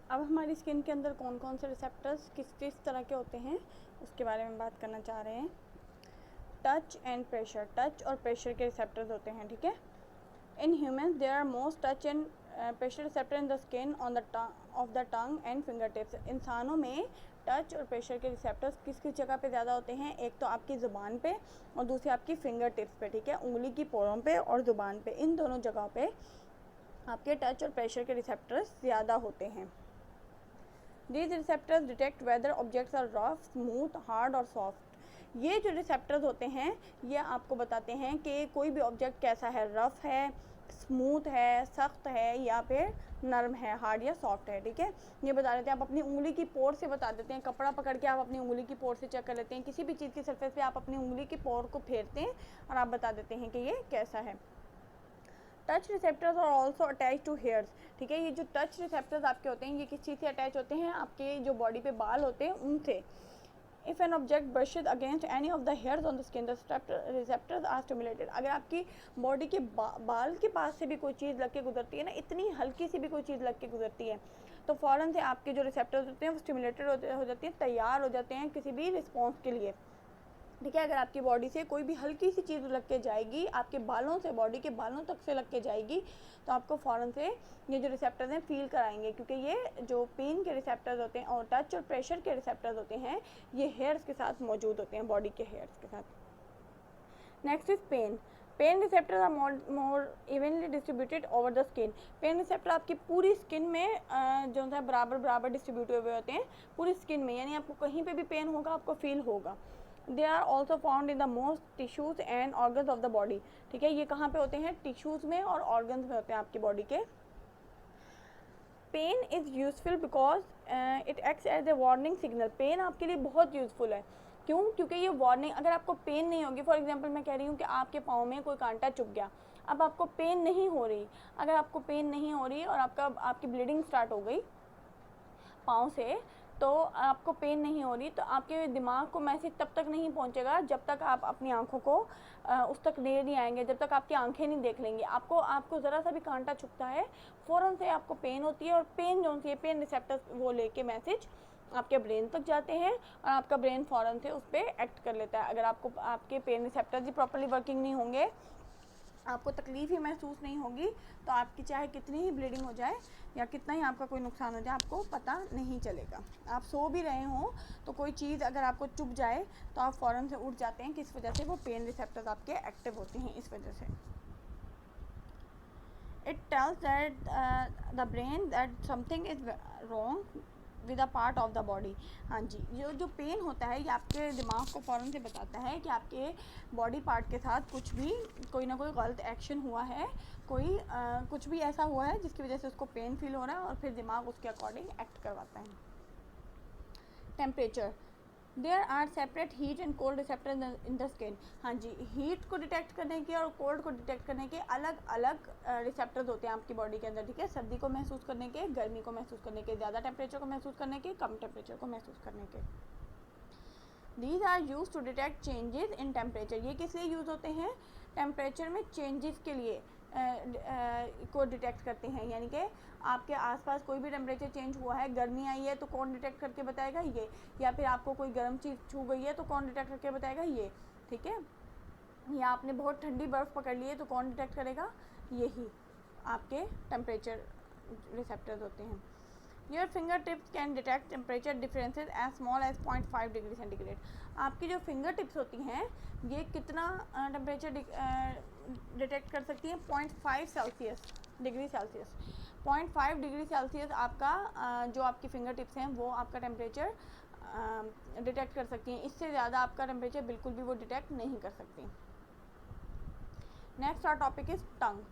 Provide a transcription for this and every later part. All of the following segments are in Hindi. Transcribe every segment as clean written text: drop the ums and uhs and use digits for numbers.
अब हमारी स्किन के अंदर कौन कौन से रिसेप्टर्स किस किस तरह के होते हैं उसके बारे में बात करना चाह रहे हैं। टच एंड प्रेशर, टच और प्रेशर के रिसेप्टर्स होते हैं, ठीक है। In humans there are most touch and pressure receptor in the skin on the off the tongue and finger tips. इंसानों में टच और प्रेशर के रिसेप्टर्स किस किस जगह पे ज़्यादा होते हैं? एक तो आपकी ज़ुबान पे और दूसरी आपकी फिंगर टिप्स पे, ठीक है, उंगली की पोरों पे और ज़ुबान पे, इन दोनों जगह पे आपके टच और प्रेशर के रिसेप्टर्स ज़्यादा होते हैं। These receptors detect whether objects are rough, smooth, hard और soft। ये जो रिसेप्टर्स होते हैं ये आपको बताते हैं कि कोई भी ऑब्जेक्ट कैसा है, रफ़ है, स्मूथ है, सख्त है या फिर नरम है, हार्ड या सॉफ्ट है, ठीक है। ये बता देते हैं, आप अपनी उंगली की पोर से बता देते हैं। कपड़ा पकड़ के आप अपनी उंगली की पोर से चेक कर लेते हैं, किसी भी चीज़ की सरफेस पे आप अपनी उंगली की पोर को फेरते हैं और आप बता देते हैं कि ये कैसा है। Touch receptors are also attach to hairs, ठीक है। ये जो टच रिसेप्टर्स आपके होते हैं ये किस चीज़ से अटैच होते हैं? आपके जो बॉडी पे बाल होते हैं उनसे। If an object brushes against any of the hairs on the skin the receptors are stimulated. अगर आपकी बॉडी के बाल के पास से भी कोई चीज़ लग के गुजरती है ना, इतनी हल्की सी भी कोई चीज़ लग के गुजरती है तो फ़ौरन से आपके जो रिसेप्टर्स होते हैं वो स्टिमुलेटेड हो जाती हैं, तैयार हो जाते हैं किसी भी रिस्पॉन्स के लिए, ठीक है। अगर आपकी बॉडी से कोई भी हल्की सी चीज़ लग के जाएगी, आपके बालों से, बॉडी के बालों तक से लग के जाएगी तो आपको फ़ौरन से ये जो रिसेप्टर्स हैं फील कराएंगे, क्योंकि ये जो पेन के रिसेप्टर्स होते हैं और टच और प्रेशर के रिसेप्टर्स होते हैं ये हेयर्स के साथ मौजूद होते हैं, बॉडी के हेयर्स के साथ। Next is pain. Pain receptors are more evenly distributed over the skin. Pain receptor आपकी पूरी स्किन में जो है बराबर बराबर डिस्ट्रीब्यूट हुए होते हैं पूरी स्किन में, यानी आपको कहीं पे भी पेन होगा आपको फील होगा। They are also found in the most tissues and organs of the body, ठीक है। ये कहाँ पे होते हैं? टिश्यूज़ में और ऑर्गन्स में होते हैं आपकी बॉडी के। Pain is useful because it acts as a warning signal. Pain आपके लिए बहुत यूज़फुल है, क्यों? क्योंकि ये वार्निंग, अगर आपको पेन नहीं होगी, फॉर एग्जांपल मैं कह रही हूँ कि आपके पाँव में कोई कांटा चुभ गया, अब आपको पेन नहीं हो रही, अगर आपको पेन नहीं हो रही और आपकी ब्लीडिंग स्टार्ट हो गई पाँव से, तो आपको पेन नहीं हो रही, तो आपके दिमाग को मैसेज तब तक नहीं पहुंचेगा जब तक आप अपनी आंखों को उस तक ले नहीं आएंगे, जब तक आपकी आंखें नहीं देख लेंगी। आपको ज़रा सा भी कांटा चुभता है फ़ौरन से आपको पेन होती है, और पेन जो सी पेन रिसेप्टर्स वो लेके मैसेज आपके ब्रेन तक जाते हैं और आपका ब्रेन फ़ौरन से उस पर एक्ट कर लेता है। अगर आपके पेन रिसेप्टर्स ही प्रॉपर्ली वर्किंग नहीं होंगे, आपको तकलीफ़ ही महसूस नहीं होगी, तो आपकी चाहे कितनी ही ब्लीडिंग हो जाए या कितना ही आपका कोई नुकसान हो जाए आपको पता नहीं चलेगा। आप सो भी रहे हों तो कोई चीज़ अगर आपको चुभ जाए तो आप फ़ौरन से उठ जाते हैं, किस वजह से? वो पेन रिसेप्टर्स आपके एक्टिव होते हैं, इस वजह से। It tells that the brain that something is wrong with a part of the body. हाँ जी, जो पेन होता है ये आपके दिमाग को फ़ौरन से बताता है कि आपके बॉडी पार्ट के साथ कोई ना कोई गलत एक्शन हुआ है, कुछ भी ऐसा हुआ है जिसकी वजह से उसको पेन फील हो रहा है और फिर दिमाग उसके अकॉर्डिंग एक्ट करवाता है। Temperature. There are separate heat and cold receptor in the skin. हाँ जी, हीट को डिटेक्ट करने के और कोल्ड को डिटेक्ट करने के अलग अलग रिसेप्टर्स होते हैं आपकी बॉडी के अंदर, ठीक है। सर्दी को महसूस करने के, गर्मी को महसूस करने के, ज़्यादा टेम्परेचर को महसूस करने के, कम टेम्परेचर को महसूस करने के। These are used to detect changes in temperature। ये किस लिए यूज़ होते हैं? टेम्परेचर में चेंजेस के लिए को डिटेक्ट करते हैं, यानी कि आपके आसपास कोई भी टेम्परेचर चेंज हुआ है, गर्मी आई है तो कौन डिटेक्ट करके बताएगा? ये। या फिर आपको कोई गर्म चीज़ छू गई है तो कौन डिटेक्ट करके बताएगा? ये, ठीक है। या आपने बहुत ठंडी बर्फ़ पकड़ ली है तो कौन डिटेक्ट करेगा? यही आपके टेम्परेचर रिसेप्टर्स होते हैं। Your finger tips can detect temperature differences as small as 0.5 degree centigrade. आपकी जो फिंगर टिप्स होती हैं ये कितना टेम्परेचर डिटेक्ट कर सकती हैं? 0.5 डिग्री सेल्सियस। 0.5 डिग्री सेल्सियस आपका जो आपकी फिंगर टिप्स हैं वो आपका टेम्परेचर डिटेक्ट कर सकती हैं। इससे ज़्यादा आपका टेम्परेचर बिल्कुल भी वो डिटेक्ट नहीं कर सकती। नेक्स्ट आवर टॉपिक इज़ टंग।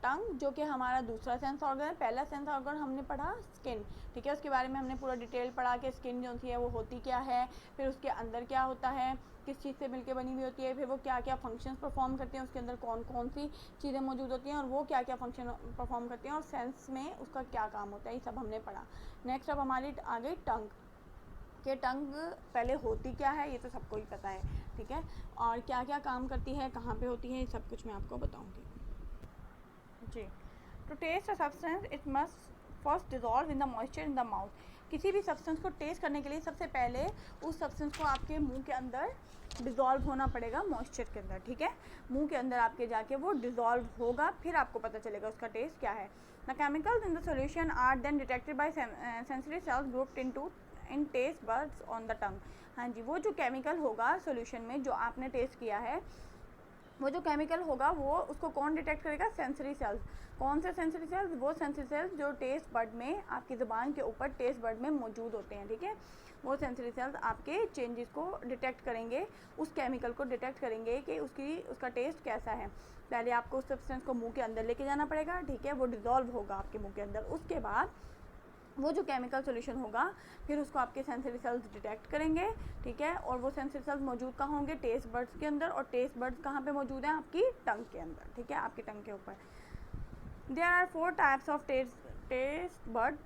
टंग जो कि हमारा दूसरा सेंस ऑर्गन है। पहला सेंस ऑर्गन हमने पढ़ा स्किन, ठीक है, उसके बारे में हमने पूरा डिटेल पढ़ा कि स्किन जो सी है वो होती क्या है, फिर उसके अंदर क्या होता है, किस चीज़ से मिलके बनी हुई होती है, फिर वो क्या क्या फंक्शंस परफॉर्म करते हैं, उसके अंदर कौन कौन सी चीज़ें मौजूद होती हैं और वो क्या क्या फंक्शन परफॉर्म करते हैं और सेंस में उसका क्या काम होता है, ये सब हमने पढ़ा। नेक्स्ट अब हमारी आ गई टंग, कि टंग पहले होती क्या है ये तो सबको ही पता है, ठीक है, और क्या क्या काम करती है, कहाँ पे होती है, ये सब कुछ मैं आपको बताऊँगी जी। To test a substance it must first dissolve in the moisture in the mouth. किसी भी सब्सटेंस को टेस्ट करने के लिए सबसे पहले उस सब्सटेंस को आपके मुंह के अंदर डिज़ोल्व होना पड़ेगा मॉइस्चर के अंदर, ठीक है। मुंह के अंदर आपके जाके वो डिज़ोल्व होगा, फिर आपको पता चलेगा उसका टेस्ट क्या है। The chemicals in the solution are then detected by sensory cells grouped into in taste buds on the tongue. हाँ जी, वो जो केमिकल होगा सॉल्यूशन में जो आपने टेस्ट किया है, वो जो केमिकल होगा वो उसको कौन डिटेक्ट करेगा? Sensory sales. कौन से सेंसरी सेल्स? वो सेंसरी सेल्स जो टेस्ट बड में, आपकी ज़ुबान के ऊपर टेस्ट बड में मौजूद होते हैं, ठीक है। वो सेंसरी सेल्स आपके चेंजेस को डिटेक्ट करेंगे, उस केमिकल को डिटेक्ट करेंगे कि उसका टेस्ट कैसा है। पहले आपको उस सब्सटेंस को मुंह के अंदर लेके जाना पड़ेगा, ठीक है, वो डिज़ोल्व होगा आपके मुंह के अंदर। उसके बाद वो जो केमिकल सॉल्यूशन होगा फिर उसको आपके सेंसरी सेल्स डिटेक्ट करेंगे, ठीक है। और वो सेंसरी सेल्स मौजूद कहाँ होंगे? टेस्ट बड्स के अंदर। और टेस्ट बड्स कहाँ पे मौजूद हैं? आपकी टंग के अंदर, ठीक है, आपकी टंग के ऊपर। There are 4 types of taste bud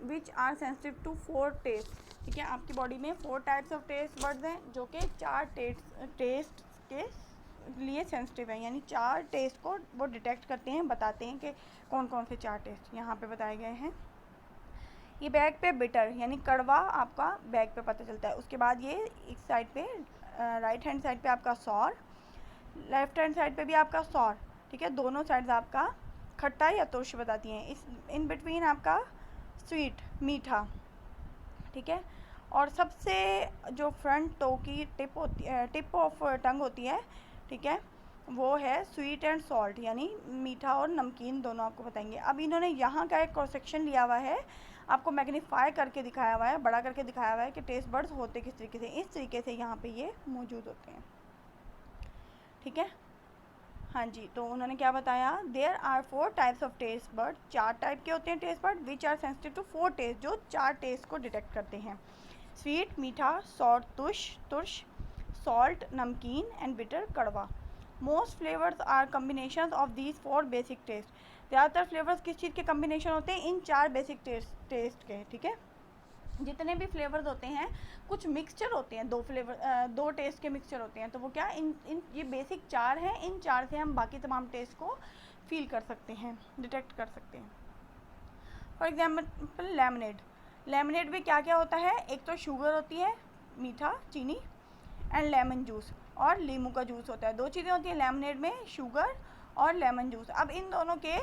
which are sensitive to 4 taste, ठीक है। आपकी बॉडी में 4 टाइप्स ऑफ टेस्ट बड्स हैं जो कि 4 टेस्ट के लिए सेंसिटिव है, यानी 4 टेस्ट को वो डिटेक्ट करते हैं, बताते हैं कि कौन कौन से 4 टेस्ट यहाँ पे बताए गए हैं। ये बैक पे बिटर यानी कड़वा आपका बैक पे पता चलता है। उसके बाद ये एक साइड पे राइट हैंड साइड पे आपका सॉर, लेफ्ट हैंड साइड पे भी आपका सॉर, ठीक है। दोनों साइड्स आपका खट्टा या तुर्श बताती हैं। इस इन बिटवीन आपका स्वीट मीठा, ठीक है। और सबसे जो फ्रंट टो की टिप ऑफ टंग होती है, ठीक है, वो है स्वीट एंड सॉल्ट यानी मीठा और नमकीन, दोनों आपको बताएंगे। अब इन्होंने यहाँ का एक क्रॉस सेक्शन लिया हुआ है, आपको मैग्नीफाई करके दिखाया हुआ है, बड़ा करके दिखाया हुआ है कि टेस्ट बड्स होते किस तरीके से। इस तरीके से यहाँ पे ये मौजूद होते हैं, ठीक है। हाँ जी, तो उन्होंने क्या बताया? There are 4 types of taste bud, 4 type के होते हैं taste bud which are sensitive to 4 taste, जो 4 टेस्ट को डिटेक्ट करते हैं। स्वीट मीठा, सॉर तुर्श, सॉल्ट नमकीन एंड बिटर कड़वा। Most flavours are combination of these 4 basic taste. ज़्यादातर फ्लेवर्स किस चीज़ के कम्बिनेशन होते हैं? इन 4 बेसिक टेस्ट के, ठीक है। जितने भी फ्लेवर्स होते हैं कुछ मिक्सचर होते हैं, 2 टेस्ट के मिक्सचर होते हैं, तो वो क्या इन ये बेसिक 4 हैं, इन 4 से हम बाकी तमाम टेस्ट को फील कर सकते हैं, डिटेक्ट कर सकते हैं। फॉर एग्जाम्पल लेमनेड में क्या क्या होता है? एक तो शुगर होती है, मीठा चीनी, एंड लेमन जूस, और नींबू का जूस होता है। 2 चीज़ें होती हैं लेमनेड में, शुगर और लेमन जूस। अब इन दोनों के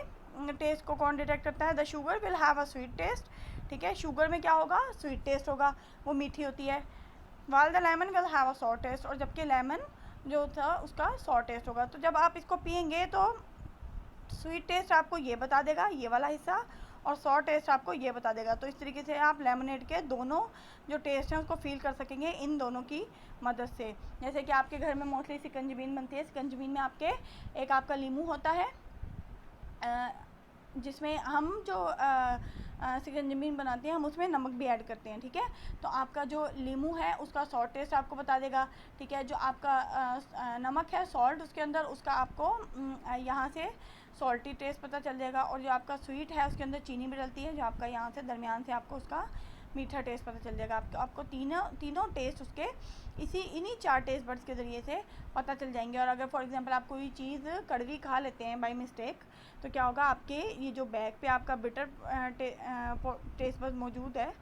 टेस्ट को कौन डिटेक्ट करता है? The sugar will have a sweet taste, ठीक है। शुगर में क्या होगा? स्वीट टेस्ट होगा, वो मीठी होती है। While the lemon will have a sour taste, और जबकि लेमन जो था उसका सॉर टेस्ट होगा। तो जब आप इसको पियेंगे तो स्वीट टेस्ट आपको ये बता देगा, ये वाला हिस्सा, और सॉर टेस्ट आपको ये बता देगा। तो इस तरीके से आप लेमनेड के दोनों जो टेस्ट हैं उसको फील कर सकेंगे इन दोनों की मदद से। जैसे कि आपके घर में मोस्टली सिकंजबीन बनती है, सिकंजबीन में एक आपका लीमू होता है, जिसमें हम जो सिकंजबीन बनाते हैं हम उसमें नमक भी ऐड करते हैं, ठीक है। तो आपका जो लीमू है उसका सॉल्ट टेस्ट आपको बता देगा, ठीक है। जो आपका नमक है सॉल्ट उसके अंदर, उसका आपको यहाँ से सॉल्टी टेस्ट पता चल जाएगा। और जो आपका स्वीट है उसके अंदर चीनी भी डलती है, जो आपका यहाँ से दरमियान से आपको उसका मीठा टेस्ट पता चल जाएगा। आपको तीनों टेस्ट उसके इन्हीं 4 टेस्ट बड्स के ज़रिए से पता चल जाएंगे। और अगर फॉर एग्जांपल आप कोई चीज़ कड़वी खा लेते हैं बाय मिस्टेक, तो क्या होगा? आपके ये जो बैक पे आपका बिटर टेस्ट बड मौजूद है,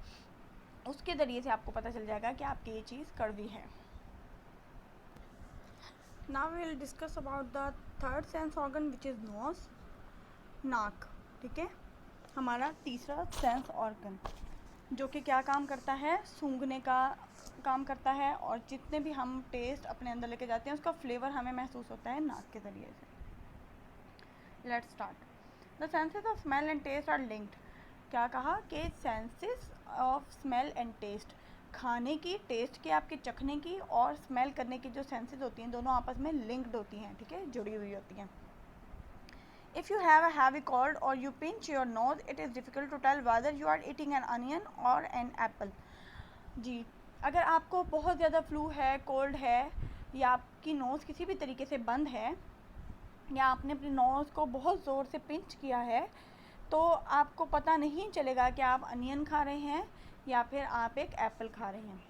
उसके ज़रिए से आपको पता चल जाएगा कि आपकी ये चीज़ कड़वी है। Now we will discuss about the third sense organ which is nose, नाक, ठीक है। हमारा तीसरा सेंस ऑर्गन जो कि क्या काम करता है? सूंघने का काम करता है, और जितने भी हम टेस्ट अपने अंदर लेके जाते हैं उसका फ्लेवर हमें महसूस होता है नाक के ज़रिए से। Let's start. The senses of smell and taste are linked. क्या कहा? कि senses of smell and taste, खाने की, टेस्ट की, आपके चखने की, और स्मेल करने की जो सेंसेस होती हैं दोनों आपस में लिंक्ड होती हैं, ठीक है, जुड़ी हुई होती हैं। If you have a heavy cold or you pinch your nose, it is difficult to tell whether you are eating an onion or an apple. जी, अगर आपको बहुत ज़्यादा फ्लू है, कोल्ड है, या आपकी नोज़ किसी भी तरीके से बंद है, या आपने अपनी नोज़ को बहुत ज़ोर से पिंच किया है, तो आपको पता नहीं चलेगा कि आप अनियन खा रहे हैं या फिर आप एक एप्पल खा रहे हैं।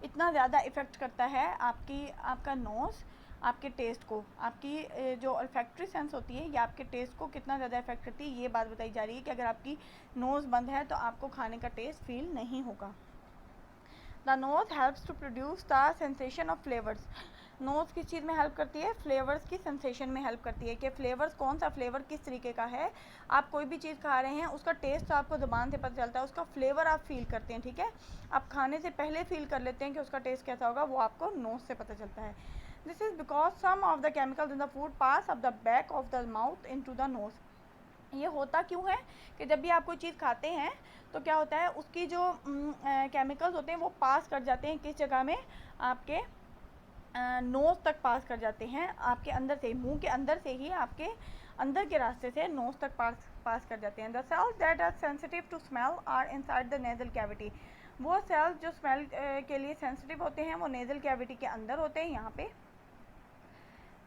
इतना ज़्यादा इफ़ेक्ट करता है आपका नोज़ आपके टेस्ट को, आपकी जो ऑल्फैक्टरी सेंस होती है ये आपके टेस्ट को कितना ज़्यादा इफेक्ट करती है, ये बात बताई जा रही है कि अगर आपकी नोज़ बंद है तो आपको खाने का टेस्ट फील नहीं होगा। The nose helps to produce the sensation of flavours. Nose किस चीज़ में हेल्प करती है? फ्लेवर्स की सेंसेशन में हेल्प करती है कि फ्लेवर्स कौन सा फ्लेवर किस तरीके का है। आप कोई भी चीज़ खा रहे हैं उसका टेस्ट तो आपको ज़ुबान से पता चलता है, उसका फ्लेवर आप फील करते हैं, ठीक है। आप खाने से पहले फील कर लेते हैं कि उसका टेस्ट कैसा होगा, वो आपको नोज़ से पता चलता है। This is because some of the chemicals in the food pass of the back of the mouth into the nose. ये होता क्यों है कि जब भी आप कोई चीज़ खाते हैं तो क्या होता है, उसकी जो केमिकल्स होते हैं वो पास कर जाते हैं किस जगह में, आपके नोज़ तक पास कर जाते हैं, आपके अंदर से, मुंह के अंदर से ही आपके अंदर के रास्ते से नोज़ तक पास कर जाते हैं। The cells that are sensitive to smell are inside the nasal cavity. वो सेल्स जो स्मेल के लिए सेंसिटिव होते हैं वो नेज़ल कैविटी के अंदर होते हैं, यहाँ पे।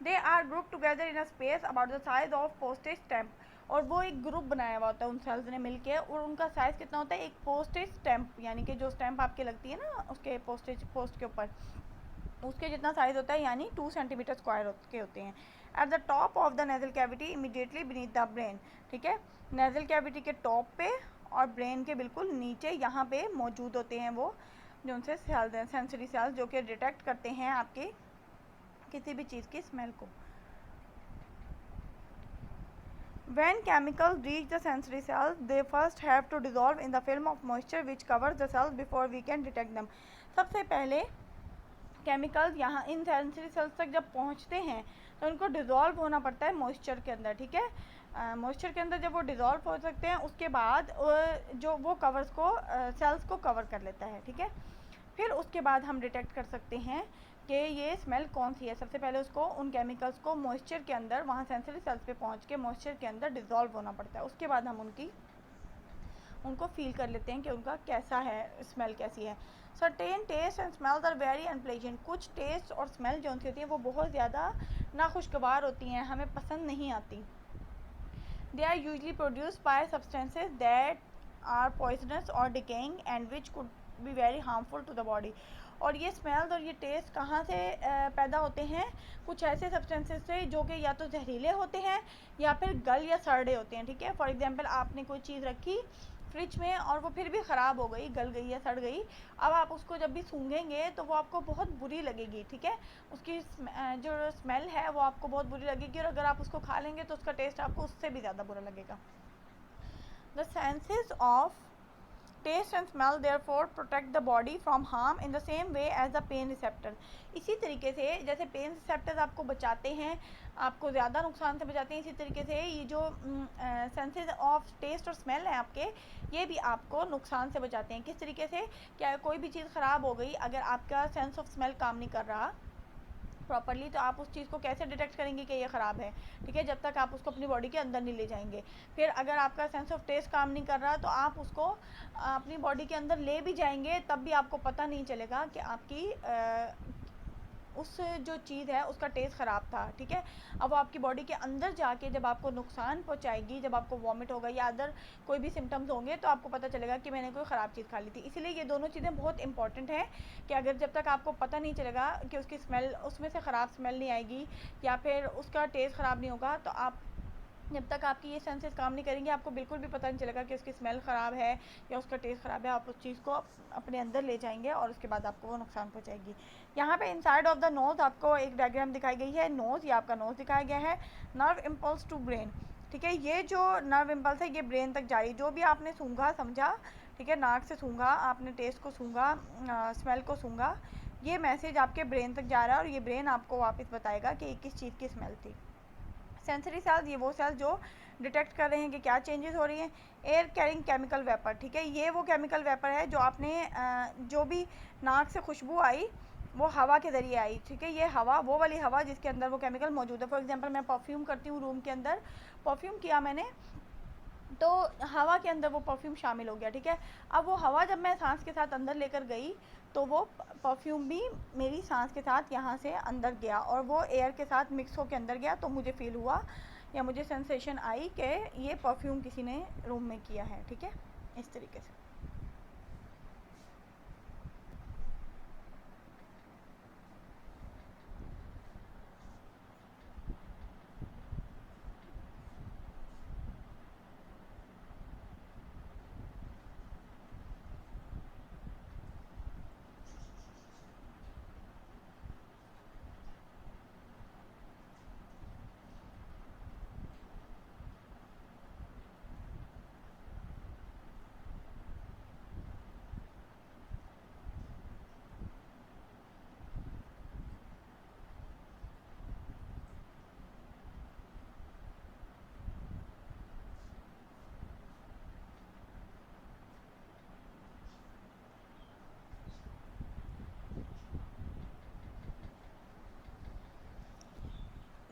They are group together in a space about the size of postage stamp. और वो एक ग्रुप बनाया हुआ होता है उन सेल्स ने मिलके, और उनका साइज़ कितना होता है, एक पोस्टेज स्टैम्प, यानी कि जो स्टैम्प आपके लगती है ना उसके पोस्ट के ऊपर, उसके जितना साइज़ होता है, यानी 2 सेंटीमीटर स्क्वायर के होते हैं। At the top of the nasal cavity immediately beneath the brain, ठीक है। नेज़ल कैविटी के टॉप पे और ब्रेन के बिल्कुल नीचे यहाँ पे मौजूद होते हैं वो जो उनसे सेल्स हैं, सेंसरी सेल्स, जो कि डिटेक्ट करते हैं आपके किसी भी चीज़ की स्मेल को। When chemicals reach the sensory cells, they first have to dissolve in the film of moisture which covers the cells before we can detect them. सबसे पहले केमिकल्स यहाँ इन सेंसरी सेल्स तक जब पहुँचते हैं तो उनको डिज़ोल्व होना पड़ता है मॉइस्चर के अंदर, ठीक है। मॉइस्चर के अंदर जब वो डिज़ोल्व हो सकते हैं उसके बाद जो वो कवर्स को सेल्स को कवर कर लेता है, ठीक है। फिर उसके बाद हम डिटेक्ट कर सकते हैं कि ये स्मेल कौन सी है। सबसे पहले उसको, उन केमिकल्स को मॉइस्चर के अंदर, वहाँ सेंसरी सेल्स पे पहुँच के मॉइस्चर के अंदर डिज़ोल्व होना पड़ता है। उसके बाद हम उनको फील कर लेते हैं कि उनका कैसा है, स्मेल कैसी है। Certain taste and smells are very unpleasant. कुछ टेस्ट और स्मेल जो होती है वो बहुत ज़्यादा नाखुशगवार होती हैं, हमें पसंद नहीं आती। They are usually produced by substances that are poisonous और decaying and which could be very harmful to the body. और ये स्मेल्स और ये टेस्ट कहाँ से पैदा होते हैं? कुछ ऐसे सब्सटेंसेस से जो कि या तो जहरीले होते हैं या फिर गल या सड़े होते हैं, ठीक है। फॉर एग्जांपल, आपने कोई चीज़ रखी फ्रिज में और वो फिर भी ख़राब हो गई, गल गई या सड़ गई, अब आप उसको जब भी सूंघेंगे तो वो आपको बहुत बुरी लगेगी, ठीक है। उसकी जो स्मेल है वो आपको बहुत बुरी लगेगी, और अगर आप उसको खा लेंगे तो उसका टेस्ट आपको उससे भी ज़्यादा बुरा लगेगा। The senses of taste and smell therefore protect the body from harm in the same way as the pain receptor. इसी तरीके से जैसे पेन रिसेप्टर्स आपको बचाते हैं, आपको ज़्यादा नुकसान से बचाते हैं, इसी तरीके से ये जो सेंसेस ऑफ टेस्ट और स्मेल है आपके, ये भी आपको नुकसान से बचाते हैं। किस तरीके से? क्या कोई भी चीज़ ख़राब हो गई, अगर आपका सेंस ऑफ स्मेल काम नहीं कर रहा प्रॉपरली, तो आप उस चीज़ को कैसे डिटेक्ट करेंगे कि ये ख़राब है, ठीक है, जब तक आप उसको अपनी बॉडी के अंदर नहीं ले जाएंगे। फिर अगर आपका सेंस ऑफ टेस्ट काम नहीं कर रहा तो आप उसको अपनी बॉडी के अंदर ले भी जाएंगे, तब भी आपको पता नहीं चलेगा कि आपकी उस जो चीज़ है उसका टेस्ट ख़राब था, ठीक है। अब वो आपकी बॉडी के अंदर जाके जब आपको नुकसान पहुंचाएगी, जब आपको वॉमिट होगा या अदर कोई भी सिम्टम्स होंगे, तो आपको पता चलेगा कि मैंने कोई ख़राब चीज़ खा ली थी। इसीलिए ये दोनों चीज़ें बहुत इंपॉर्टेंट हैं कि अगर जब तक आपको पता नहीं चलेगा कि उसकी स्मेल, उसमें से ख़राब स्मेल नहीं आएगी या फिर उसका टेस्ट ख़राब नहीं होगा, तो आप जब तक आपकी ये सेंसेस काम नहीं करेंगे आपको बिल्कुल भी पता नहीं चलेगा कि उसकी स्मेल ख़राब है या उसका टेस्ट ख़राब है। आप उस चीज़ को अपने अंदर ले जाएंगे और उसके बाद आपको वो नुकसान पहुंचाएगी। यहाँ पे इनसाइड ऑफ द नोज़ आपको एक डायग्राम दिखाई गई है। नोज़, ये आपका नोज़ दिखाया गया है। नर्व इम्पल्स टू ब्रेन, ठीक है। ये जो नर्व इम्पल्स है ये ब्रेन तक जा रही है। जो भी आपने सूंघा, समझा, ठीक है, नाक से सूंघा, आपने टेस्ट को सूंघा, स्मेल को सूंघा, ये मैसेज आपके ब्रेन तक जा रहा है और ये ब्रेन आपको वापस बताएगा कि किस चीज़ की स्मेल थी। सेंसरी सेल्स, ये वो सेल्स जो डिटेक्ट कर रहे हैं कि क्या चेंजेस हो रही हैं। एयर कैरिंग केमिकल वेपर, ठीक है, ये वो केमिकल वेपर है जो आपने जो भी नाक से खुशबू आई वो हवा के ज़रिए आई, ठीक है। ये हवा, वो वाली हवा जिसके अंदर वो केमिकल मौजूद है। फॉर एग्जांपल, मैं परफ्यूम करती हूँ रूम के अंदर, परफ्यूम किया मैंने, तो हवा के अंदर वो परफ्यूम शामिल हो गया, ठीक है। अब वो हवा जब मैं सांस के साथ अंदर लेकर गई तो वो परफ्यूम भी मेरी सांस के साथ यहाँ से अंदर गया और वो एयर के साथ मिक्स होकर अंदर गया, तो मुझे फ़ील हुआ या मुझे सेंसेशन आई कि ये परफ्यूम किसी ने रूम में किया है, ठीक है, इस तरीके से।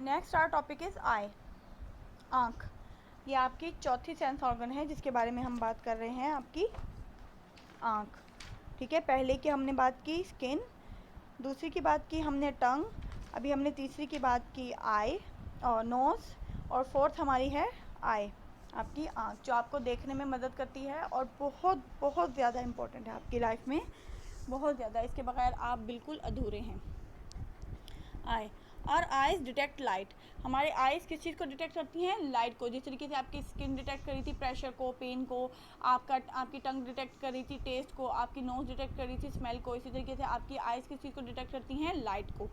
Next our topic is eye, आँख। ये आपकी चौथी सेंस ऑर्गन है जिसके बारे में हम बात कर रहे हैं, आपकी आँख। ठीक है, पहले की हमने बात की स्किन, दूसरी की बात की हमने टंग, अभी हमने तीसरी की बात की आई और नोज़, और फोर्थ हमारी है आई, आपकी आँख, जो आपको देखने में मदद करती है और बहुत बहुत ज़्यादा इम्पोर्टेंट है आपकी लाइफ में, बहुत ज़्यादा। इसके बगैर आप बिल्कुल अधूरे हैं। आई, और आइज़ डिटेक्ट लाइट। हमारे आइज़ किस चीज़ को डिटेक्ट करती हैं? लाइट को। जिस तरीके से आपकी स्किन डिटेक्ट करी थी प्रेशर को, पेन को, आपकी टंग डिटेक्ट करी थी टेस्ट को, आपकी नोज़ डिटेक्ट करी थी स्मेल को, इसी तरीके से आपकी आइज़ किस चीज़ को डिटेक्ट करती हैं? लाइट को।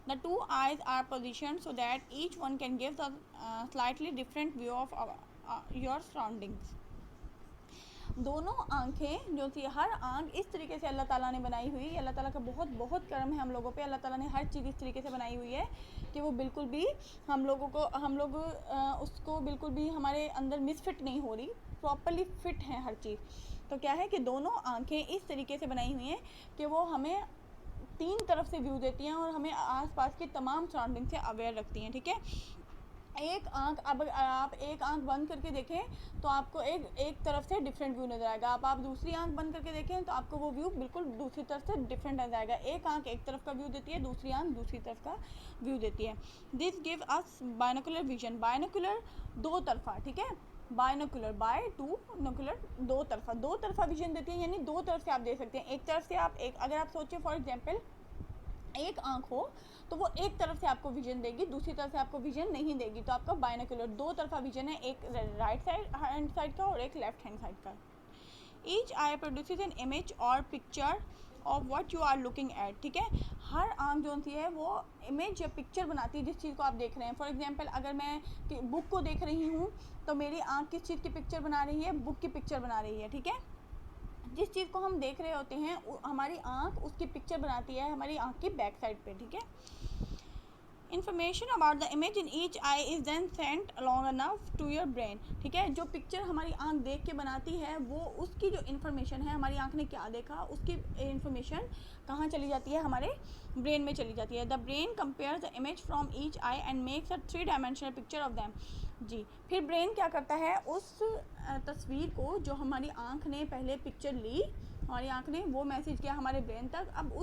The two eyes are positioned so that each one can give the slightly different view of your surroundings. दोनों आँखें जो थी, हर आँख इस तरीके से अल्लाह ताला ने बनाई हुई, अल्लाह ताला का बहुत बहुत करम है हम लोगों पे। अल्लाह ताला ने हर चीज़ इस तरीके से बनाई हुई है कि वो बिल्कुल भी हम लोग उसको बिल्कुल भी हमारे अंदर मिसफिट नहीं हो रही, प्रॉपरली फिट है हर चीज़। तो क्या है कि दोनों आँखें इस तरीके से बनाई हुई हैं कि वो हमें तीन तरफ से व्यू देती हैं और हमें आसपास की तमाम सराउंडिंग से अवेयर रखती हैं। ठीक है, एक आँख, अब आप एक आँख बंद करके देखें तो आपको एक तरफ से डिफरेंट व्यू नज़र आएगा। आप दूसरी आँख बंद करके देखें तो आपको वो व्यू बिल्कुल दूसरी तरफ से डिफरेंट नज़र आएगा। एक आँख एक तरफ का व्यू देती है, दूसरी आँख दूसरी तरफ का व्यू देती है। This give us binocular vision. Binocular दो तरफा, ठीक है, बायनोकुलर, बाय टू नोकुलर, दो तरफा विजन देती है, यानी दो तरफ से आप देख सकते हैं। एक तरफ से आप अगर आप सोचें फॉर एग्जाम्पल एक आँख हो तो वो एक तरफ से आपको विजन देगी, दूसरी तरफ से आपको विजन नहीं देगी, तो आपका बायनोकुलर दो तरफा विजन है, एक राइट हैंड साइड का और एक लेफ्ट हैंड साइड का। Each eye produces an image और picture of what you are looking at. ठीक है, हर आँख जो होती है वो इमेज या पिक्चर बनाती है जिस चीज़ को आप देख रहे हैं। फॉर एग्जांपल अगर मैं बुक को देख रही हूँ तो मेरी आँख किस चीज़ की पिक्चर बना रही है? बुक की पिक्चर बना रही है। ठीक है, जिस चीज़ को हम देख रहे होते हैं हमारी आँख उसकी पिक्चर बनाती है हमारी आँख की बैक साइड पे। ठीक है, information about the image in each eye is then sent along enough to your brain. ठीक है, जो पिक्चर हमारी आँख देख के बनाती है वो उसकी जो इन्फॉर्मेशन है, हमारी आँख ने क्या देखा उसकी इन्फॉर्मेशन कहाँ चली जाती है? हमारे ब्रेन में चली जाती है। The brain compares the image from each eye and makes a 3 dimensional picture of them. जी, फिर ब्रेन क्या करता है? उस तस्वीर को जो हमारी आँख ने पहले पिक्चर ली, हमारी आँख ने वो मैसेज किया हमारे ब्रेन तक। अब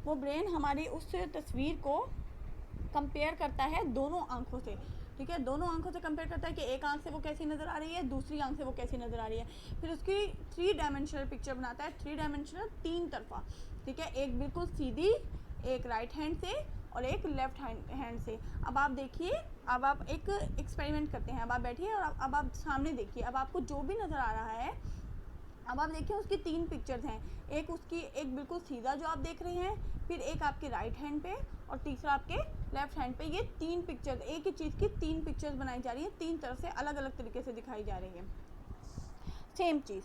वो ब्रेन हमारी उस तस्वीर को कंपेयर करता है दोनों आँखों से। ठीक है, दोनों आँखों से कंपेयर करता है कि एक आँख से वो कैसी नज़र आ रही है, दूसरी आँख से वो कैसी नज़र आ रही है। फिर उसकी 3 डायमेंशनल पिक्चर बनाता है, 3 डायमेंशनल, तीन तरफा। ठीक है, एक बिल्कुल सीधी, एक राइट हैंड से और एक लेफ्ट हैंड से। अब आप देखिए, अब आप एक एक्सपेरिमेंट करते हैं। अब आप बैठिए और अब आप सामने देखिए, अब आपको जो भी नज़र आ रहा है, अब आप देखिए उसकी 3 पिक्चर्स हैं। एक बिल्कुल सीधा जो आप देख रहे हैं, फिर एक आपके राइट हैंड पे और तीसरा आपके लेफ्ट हैंड पे। ये 3 पिक्चर्स, एक ही चीज़ की 3 पिक्चर्स बनाई जा रही है, 3 तरफ से अलग अलग तरीके से दिखाई जा रही है सेम चीज़।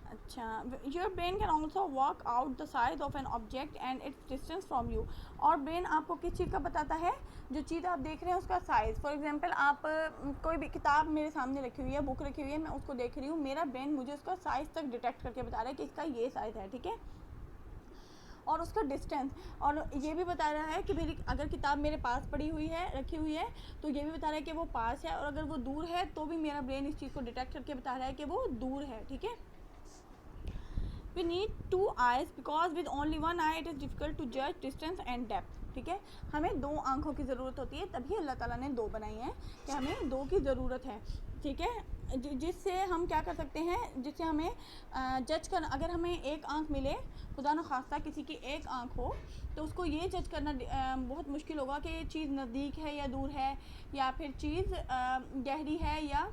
अच्छा, your brain can also work out the size of an object and it's distance from you. और ब्रेन आपको किस चीज़ का बताता है? जो चीज़ आप देख रहे हैं उसका साइज़। फॉर एग्जांपल आप कोई भी किताब मेरे सामने रखी हुई है, बुक रखी हुई है, मैं उसको देख रही हूँ, मेरा ब्रेन मुझे उसका साइज़ तक डिटेक्ट करके बता रहा है कि इसका ये साइज़ है। ठीक है, और उसका डिस्टेंस, और ये भी बता रहा है कि मेरी अगर किताब मेरे पास पड़ी हुई है, रखी हुई है, तो ये भी बता रहा है कि वो पास है, और अगर वो दूर है तो भी मेरा ब्रेन इस चीज़ को डिटेक्ट करके बता रहा है कि वो दूर है। ठीक है, We need 2 eyes because with only 1 eye it is difficult to judge distance and depth. ठीक है, हमें 2 आँखों की ज़रूरत होती है, तभी अल्लाह ताला ने 2 बनाई हैं कि हमें 2 की ज़रूरत है। ठीक है, जिससे हम क्या कर सकते हैं, जिससे हमें जज कर, अगर हमें एक आँख मिले, खुदा न खास्ता किसी की एक आँख हो, तो उसको ये जज करना बहुत मुश्किल होगा कि ये चीज़ नज़दीक है या दूर है, या फिर चीज़ गहरी है या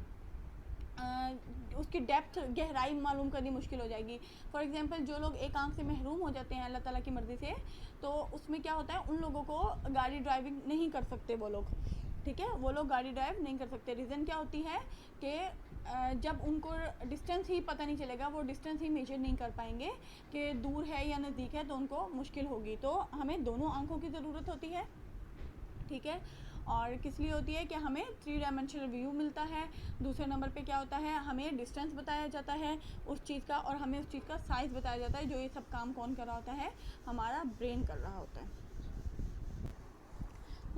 उसकी डेप्थ, गहराई मालूम करनी मुश्किल हो जाएगी। फॉर एग्जांपल जो लोग एक आंख से महरूम हो जाते हैं अल्लाह ताला की मर्ज़ी से, तो उसमें क्या होता है, उन लोगों को गाड़ी ड्राइविंग नहीं कर सकते वो लोग। ठीक है, वो लोग गाड़ी ड्राइव नहीं कर सकते। रीज़न क्या होती है कि जब उनको डिस्टेंस ही पता नहीं चलेगा, वो डिस्टेंस ही मेजर नहीं कर पाएंगे कि दूर है या नज़दीक है, तो उनको मुश्किल होगी। तो हमें दोनों आँखों की ज़रूरत होती है। ठीक है, और किस लिए होती है कि हमें 3 डायमेंशनल व्यू मिलता है। दूसरे नंबर पे क्या होता है, हमें डिस्टेंस बताया जाता है उस चीज़ का, और हमें उस चीज़ का साइज़ बताया जाता है। जो ये सब काम कौन कर रहा होता है? हमारा ब्रेन कर रहा होता है।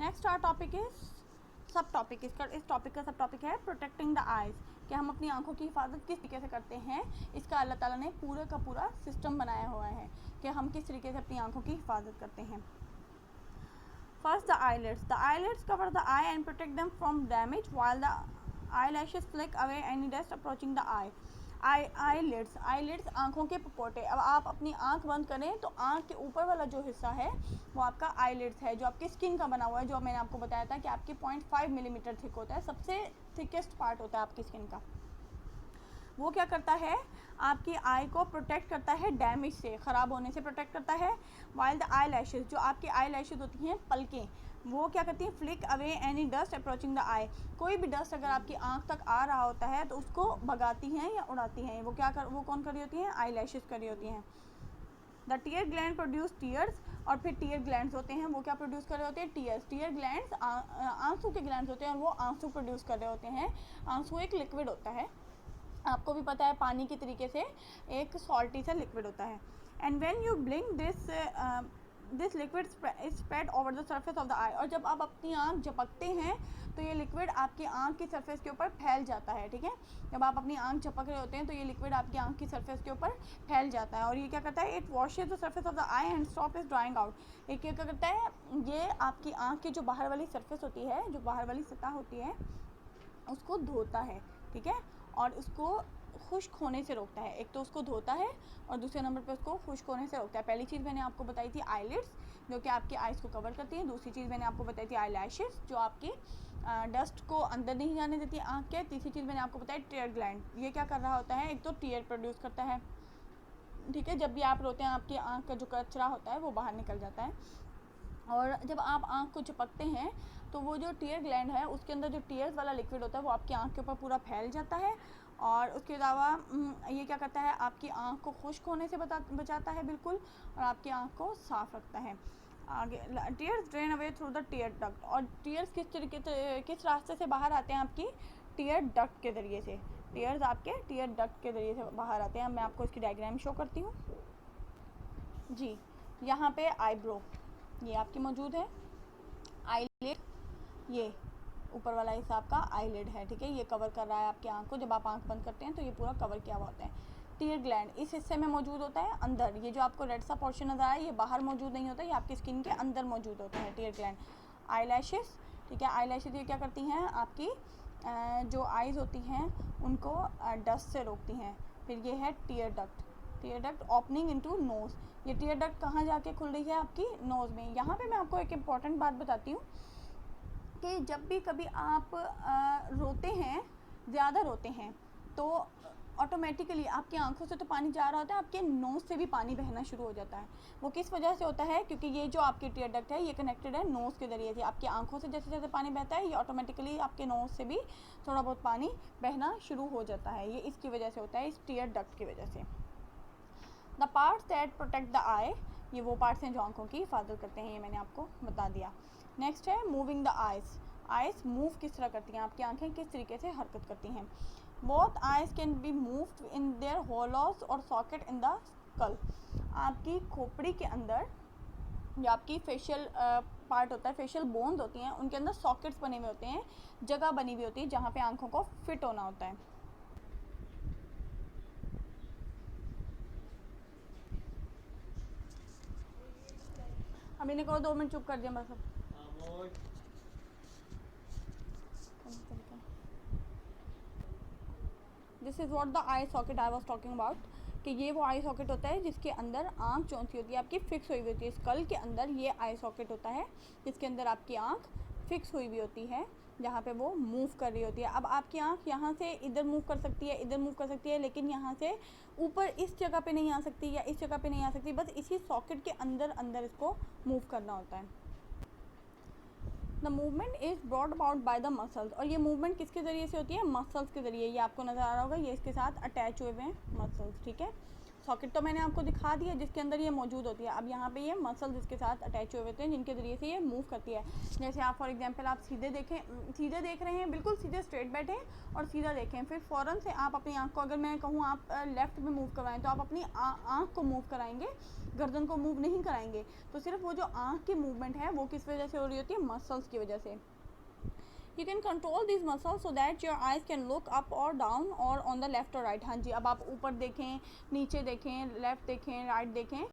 नेक्स्ट आवर टॉपिक इज सब टॉपिक, इस टॉपिक का सब टॉपिक है प्रोटेक्टिंग द आइज़, कि हम अपनी आंखों की हिफाजत किस तरीके से करते हैं। इसका अल्लाह ताला ने पूरा का पूरा सिस्टम बनाया हुआ है कि हम किस तरीके से अपनी आंखों की हिफाजत करते हैं। First the eyelids cover the eye and protect them from damage while the eyelashes flick away any dust approaching the eye. eyelids आंखों के पपोटे। अब आप अपनी आंख बंद करें तो आंख के ऊपर वाला जो हिस्सा है वो आपका eyelids है, जो आपकी स्किन का बना हुआ है, जो मैंने आपको बताया था कि आपकी 0.5 मिलीमीटर थिक होता है, सबसे थिकेस्ट पार्ट होता है आपकी स्किन का। वो क्या करता है, आपकी आई को प्रोटेक्ट करता है डैमेज से, ख़राब होने से प्रोटेक्ट करता है। वाइल द आई लैशेज़, जो आपकी आई लैशेज़ होती हैं पलकें, वो क्या करती हैं, flick away any dust approaching the eye. कोई भी डस्ट अगर आपकी आंख तक आ रहा होता है तो उसको भगाती हैं या उड़ाती हैं। वो कौन कर रही होती हैं, आई लैशेज़ कर रही होती हैं। The tear gland produce tears, और फिर टीयर ग्लैंड्स होते हैं, वो क्या प्रोड्यूस कर रहे होते हैं, टीयर्स। टीयर ग्लैंड्स आंसू के ग्लैंड्स होते हैं और वो आंसू प्रोड्यूस कर रहे होते हैं। आंसू एक लिक्विड होता है, आपको भी पता है पानी की तरीके से एक सॉल्टी सा लिक्विड होता है। And when you blink this liquid spread over the surface of the eye, और जब आप अपनी आंख झपकते हैं तो ये लिक्विड आपकी आंख की सरफेस के ऊपर फैल जाता है, ठीक है। जब आप अपनी आंख झपक रहे होते हैं तो ये लिक्विड आपकी आंख की सरफेस के ऊपर फैल जाता है, और ये क्या करता है, it washes the surface of the I and stop is drawing out. ये क्या करता है, ये आपकी आंख की जो बाहर वाली सरफेस होती है, जो बाहर वाली सतह होती है, उसको धोता है, ठीक है, और उसको खुश्क होने से रोकता है। एक तो उसको धोता है और दूसरे नंबर पे उसको खुश्क होने से रोकता है। पहली चीज़ मैंने आपको बताई थी आईलिड्स, जो कि आपकी आइज़ को कवर करती है। दूसरी चीज़ मैंने आपको बताई थी आई लैशेज़, जो आपकी डस्ट को अंदर नहीं जाने देती आँख के। तीसरी चीज़ मैंने आपको बताई टीयर ग्लैंड, ये क्या कर रहा होता है, एक तो टीयर प्रोड्यूस करता है, ठीक है। जब भी आप रोते हैं आपकी आँख का जो कचरा होता है वो बाहर निकल जाता है, और जब आप आँख को झपकते हैं तो वो जो टीयर ग्लैंड है उसके अंदर जो टीयर्स वाला लिक्विड होता है वो आपकी आँख के ऊपर पूरा फैल जाता है, और उसके अलावा ये क्या करता है, आपकी आँख को खुश्क होने से बचाता है बिल्कुल, और आपकी आँख को साफ़ रखता है। आगे tears drain away through the tear duct, और टीयर्स किस रास्ते से बाहर आते हैं, आपकी टीयर डक्ट के ज़रिए से। टीयर्स आपके टीयर डक्ट के ज़रिए से बाहर आते हैं। मैं आपको इसकी डायग्राम शो करती हूँ जी। यहाँ पे आईब्रो ये आपकी मौजूद है, आईलिड, ये ऊपर वाला हिस्सा आपका आईलिड है, ठीक है, ये कवर कर रहा है आपकी आंख को। जब आप आंख बंद करते हैं तो ये पूरा कवर किया हुआ होता है। टीयर ग्लैंड इस हिस्से में मौजूद होता है अंदर, ये जो आपको रेड सा पोर्शन नज़र आ रहा है ये बाहर मौजूद नहीं होता, ये आपकी स्किन के अंदर मौजूद होता है टीयर ग्लैंड। आई लैशेज़, ठीक है, आई लैशेज़ ये क्या करती हैं, आपकी जो आइज़ होती हैं उनको डस्ट से रोकती हैं। फिर ये है tear duct, tear duct opening into nose, ये टीयर डक्ट कहाँ जाके खुल रही है, आपकी नोज़ में। यहाँ पे मैं आपको एक इम्पॉर्टेंट बात बताती हूँ कि जब भी कभी आप रोते हैं, ज़्यादा रोते हैं, तो ऑटोमेटिकली आपकी आंखों से तो पानी जा रहा होता है, आपके नोज़ से भी पानी बहना शुरू हो जाता है। वो किस वजह से होता है, क्योंकि ये जो आपकी टीयर डक्ट है ये कनेक्टेड है नोज़ के ज़रिए से। आपकी आंखों से जैसे जैसे पानी बहता है ये ऑटोमेटिकली आपके नोज़ से भी थोड़ा बहुत पानी बहना शुरू हो जाता है। ये इसकी वजह से होता है, इस टीयर डक्ट की वजह से। The parts that protect the eye, ये वो पार्ट्स हैं जो आंखों की हिफाजत करते हैं, ये मैंने आपको बता दिया। नेक्स्ट है moving the eyes, eyes move किस तरह करती हैं, आपकी आंखें किस तरीके से हरकत करती हैं। Both eyes can be moved in their hollows और सॉकेट इन द स्कल, आपकी खोपड़ी के अंदर जो आपकी फेशियल पार्ट होता है, फेशियल बोन्स होती हैं, उनके अंदर सॉकेट्स बने हुए होते हैं, जगह बनी हुई होती है जहाँ पे आंखों को फिट होना होता है। अभी ने कहो 2 मिनट चुप कर दिया बस। This is what the I socket I was talking about, कि ये वो आई सॉकेट होता है जिसके अंदर आँख जो सी होती है आपकी फिक्स हुई हुई होती है। स्कल के अंदर ये आई सॉकेट होता है जिसके अंदर आपकी आँख फिक्स हुई हुई होती है, जहाँ पे वो मूव कर रही होती है। अब आपकी आँख यहाँ से इधर मूव कर सकती है, इधर मूव कर सकती है, लेकिन यहाँ से ऊपर इस जगह पे नहीं आ सकती या इस जगह पे नहीं आ सकती, बस इसी सॉकेट के अंदर अंदर इसको मूव करना होता है। The movement is brought about by the muscles, और ये मूवमेंट किसके ज़रिए से होती है, मसल्स के ज़रिए। ये आपको नज़र आ रहा होगा, ये इसके साथ अटैच हुए हुए हैं मसल्स, ठीक है। सॉकेट तो मैंने आपको दिखा दिया जिसके अंदर ये मौजूद होती है। अब यहाँ पे ये मसल्स इसके साथ अटैच हुए होते हैं जिनके ज़रिए से ये मूव करती है। जैसे आप फॉर एग्जांपल आप सीधे देख रहे हैं, बिल्कुल सीधे स्ट्रेट बैठे और सीधा देखें, फिर फ़ौरन से आप अपनी आँख को, अगर मैं कहूँ आप लेफ़्ट में मूव करवाएं तो आप अपनी आँख को मूव कराएंगे, गर्दन को मूव नहीं कराएंगे। तो सिर्फ वो जो आँख की मूवमेंट है वो किस वजह से हो रही होती है? मसल्स की वजह से। You can control these muscles so that your eyes can look up or down or on the left or right। हाँ जी, अब आप ऊपर देखें, नीचे देखें, लेफ़्ट देखें, राइट देखें,